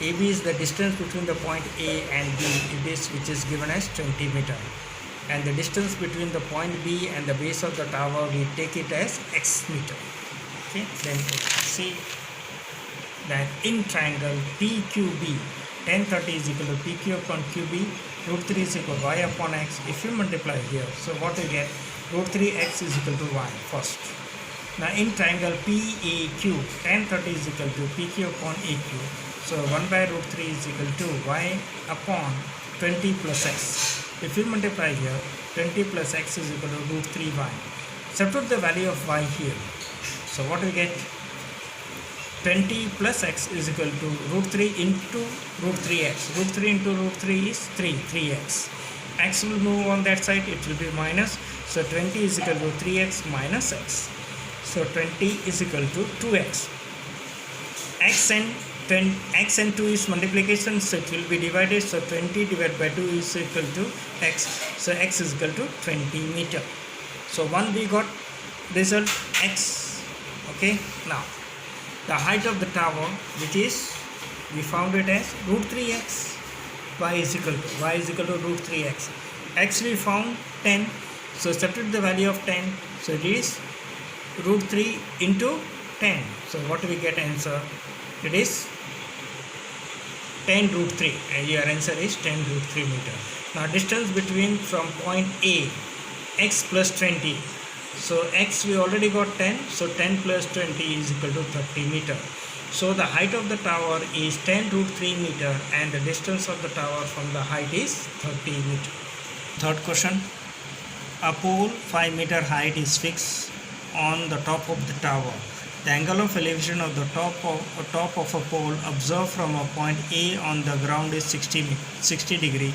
AB is the distance between the point A and B, which is given as 20 meter. And the distance between the point B and the base of the tower, we take it as x meter. Okay, then see that in triangle PQB, tan 30 is equal to PQ upon QB, root 3 is equal to y upon x. If you multiply here, so what we get? Root 3x is equal to y first. Now in triangle PAQ, tan 30 is equal to PQ upon AQ. So 1 by root 3 is equal to y upon 20 plus x. If you multiply here, 20 plus x is equal to root 3y. Substitute the value of y here. So what we get? 20 plus x is equal to root 3 into root 3x. Root 3 into root 3 is 3x. X will move on that side, it will be minus. So 20 is equal to 3x minus x. So 20 is equal to 2x. X and 2 is multiplication, so it will be divided. So 20 divided by 2 is equal to x. So x is equal to 20 meter. So one we got result x. Okay, now the height of the tower, which is, we found it as root 3x. Y is equal to root 3x. X we found 10. So substitute the value of 10. So it is root 3 into 10. So what we get answer? It is 10 root 3. Your answer is 10 root 3 meter. Now distance between from point A, x plus 20. So x we already got 10. So 10 plus 20 is equal to 30 meter. So the height of the tower is 10 root 3 meter and the distance of the tower from the height is 30 meter. Third question. A pole 5 meter height is fixed on the top of the tower. The angle of elevation of the top of a pole observed from a point A on the ground is 60 degree,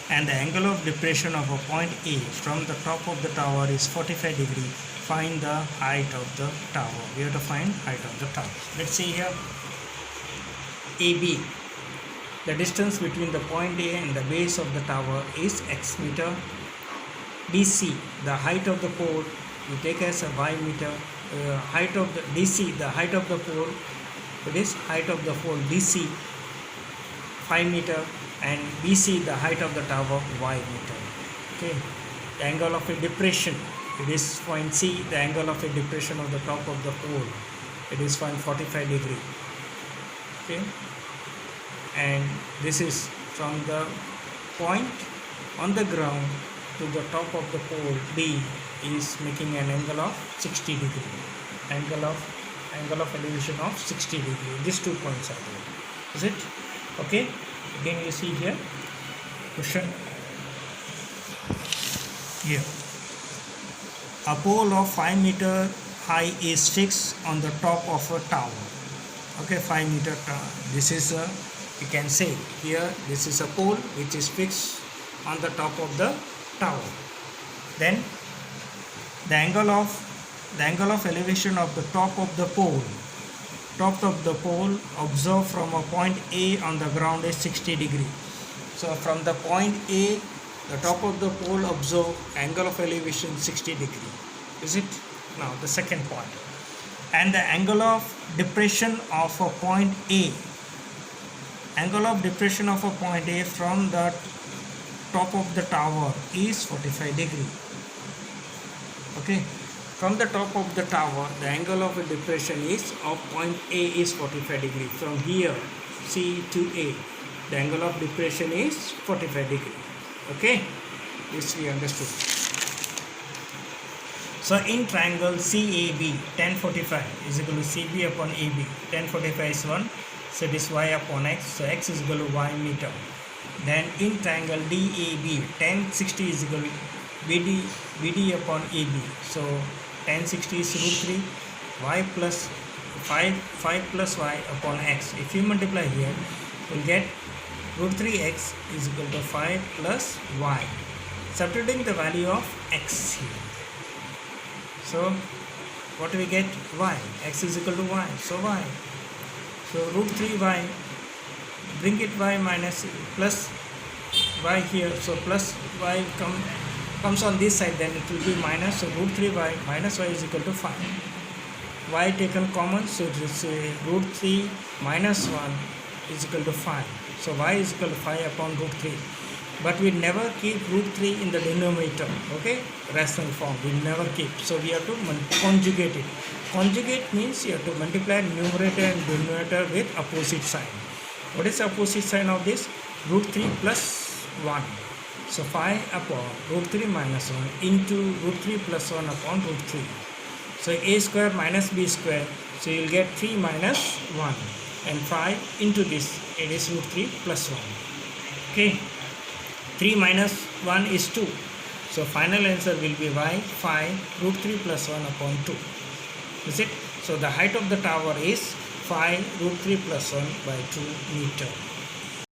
and the angle of depression of a point A from the top of the tower is 45 degree. Find the height of the tower. We have to find height of the tower. Let's see here. AB. The distance between the point A and the base of the tower is x meter. DC. The height of the pole we take as a y meter. Height of the DC, the height of the pole, it is height of the pole DC 5 meter, and BC, the height of the tower, y meter. Okay, the angle of a depression, it is point C, the angle of a depression of the top of the pole, it is 45 degree. Okay, and this is from the point on the ground to the top of the pole D is making an angle of 60 degree. Angle of elevation of 60 degree. These 2 points are there. Is it? Okay. Again you see here. Question. Here. A pole of 5 meter high is fixed on the top of a tower. Okay, 5 meter tower. This is a, you can say here, this is a pole which is fixed on the top of the tower. Then the angle of elevation of the top of the pole observed from a point A on the ground is 60 degree. So from the point A, the top of the pole observed angle of elevation 60 degree. Is it? Now the second point. And the angle of depression of a point A. Angle of depression of a point A from the top of the tower is 45 degree. Okay, from the top of the tower, the angle of a depression is of point A is 45 degree. From here, C to A, the angle of depression is 45 degree. Okay, this we understood. So in triangle CAB, tan 45 is equal to CB upon AB. Tan 45 is 1, so it is y upon x. So x is equal to y meter. Then in triangle DAB, tan 60 is equal to BD upon AB. So tan 60 is root 3 y plus 5 plus y upon x. If you multiply here, you will get root 3x is equal to 5 plus y. Substituting the value of x here. So what do we get? Y. X is equal to y. So y. So root 3y. Bring it y minus plus y here. So plus y comes on this side, then it will be minus. So root 3y minus y is equal to 5. Y taken common, so it is root 3 minus 1 is equal to 5. So y is equal to 5 upon root 3. But we never keep root 3 in the denominator, okay? Rational form, we never keep. So we have to conjugate it. Conjugate means you have to multiply numerator and denominator with opposite sign. What is the opposite sign of this? Root 3 plus 1. So 5 upon root 3 minus 1 into root 3 plus 1 upon root 3. So a square minus b square. So you will get 3 minus 1. And 5 into this, it is root 3 plus 1. Okay. 3 minus 1 is 2. So final answer will be y 5 root 3 plus 1 upon 2. Is it? So the height of the tower is 5 root 3 plus 1 by 2 meter.